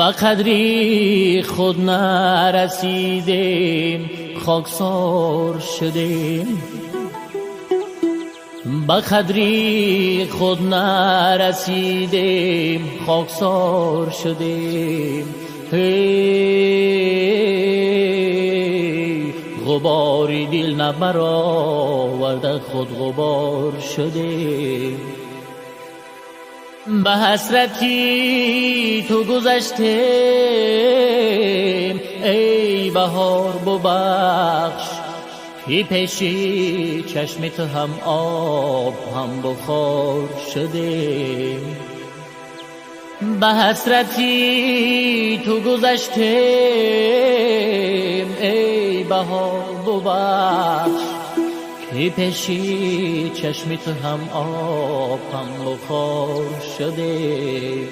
با قدری خود نرسیدیم خاکسار شدیم، با قدری خود نرسیدیم خاکسار شدیم. غباری دل نبرآورده خود غبار شدیم. به حسرتی تو گذشتیم ای بهار ببخش، که پیشی چشم تو هم آب هم بخار شدیم. به حسرتی تو گذشتیم ای بهار ببخش، که پیشی چشم تو هم آب هم بخار شدیم.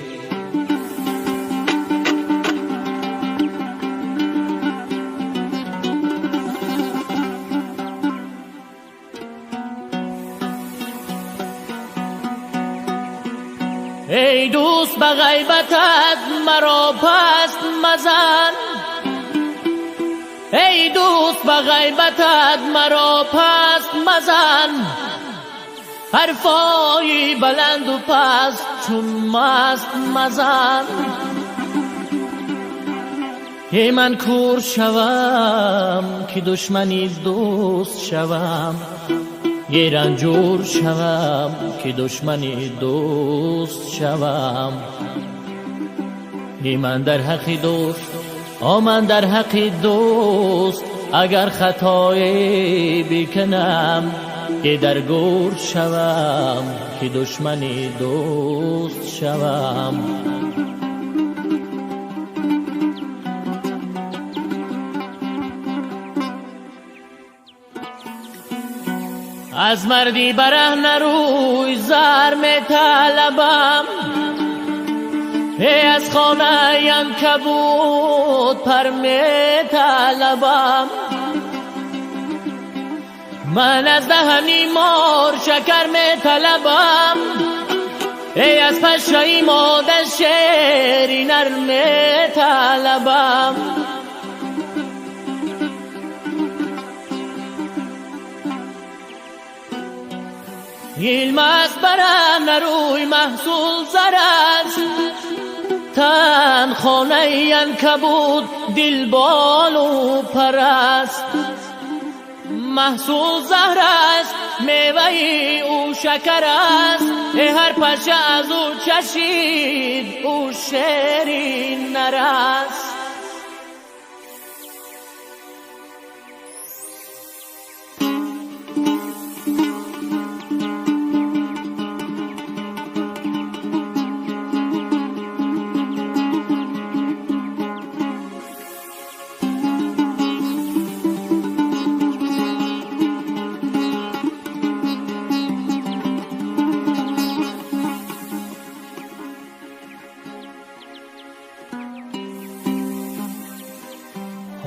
ای دوست به غیبتت مرا پست مزن، ای دوست به غیبتت مرا پست مزن، حرفای بلند و پست چون مست مزن. ای من کور شوم که دشمنی دوست شوم، یه رنجور شوم که دشمنی دوست شوم. ای من در حق دوست من در حق دوست، اگر خطایی بکنم که در گور شوم که دشمنی دوست شوم. از مردی برهنه روی زر می طلبم، ای از خانه عنکبوت پر می طلبم. من از دهنی مار شکر می طلبم، ای از پشای مادر شیری نر می طلبم. علمست برهنه روی محصول زر است، تن خانه عنکبوت دل بال و پرست. محصول زهر است میوه او شکر است، هر پشه از او چشید او شیرین نر است.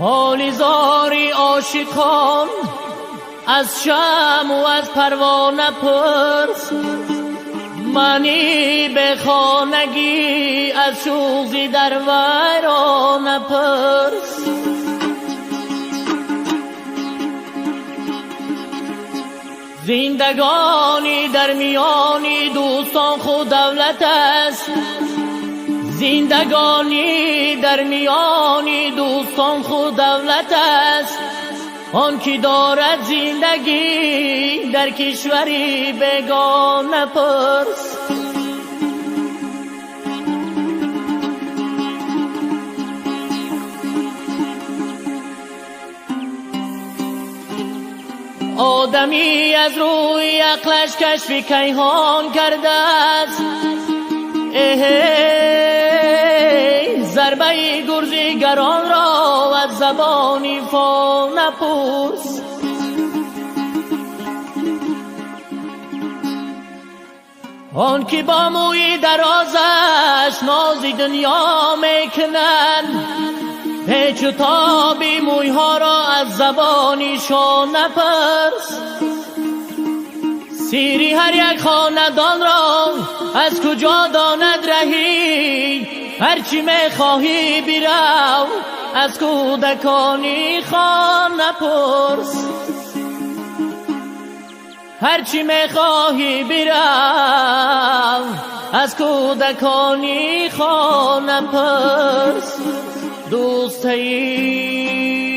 حالی زاری عاشقان از شمع و از پروانه پرس، منی به خانگی از سوزی در ویرانه پرس. زندگانی در میانی دوستان خود دولت است، زندگانی در میانی دوستان خود دولت است. آن کی دارد زندگی در کشوری بیگانه پرس. آدمی از روی عقلش کشف کیهان کرده است، ضربه گرزیگران را از زبانی فا نپرس. آن که با موی درازش نازی دنیا میکنن، پیچ و تابی موی ها را از زبانیشان نپرس. سیری هر یک خاندان را از کجا داند رهی، هرچی میخواهی بیرو، از کودکانی خوان نپرس. هرچی میخواهی بیرو، از کودکانی خوان نپرس. دوستی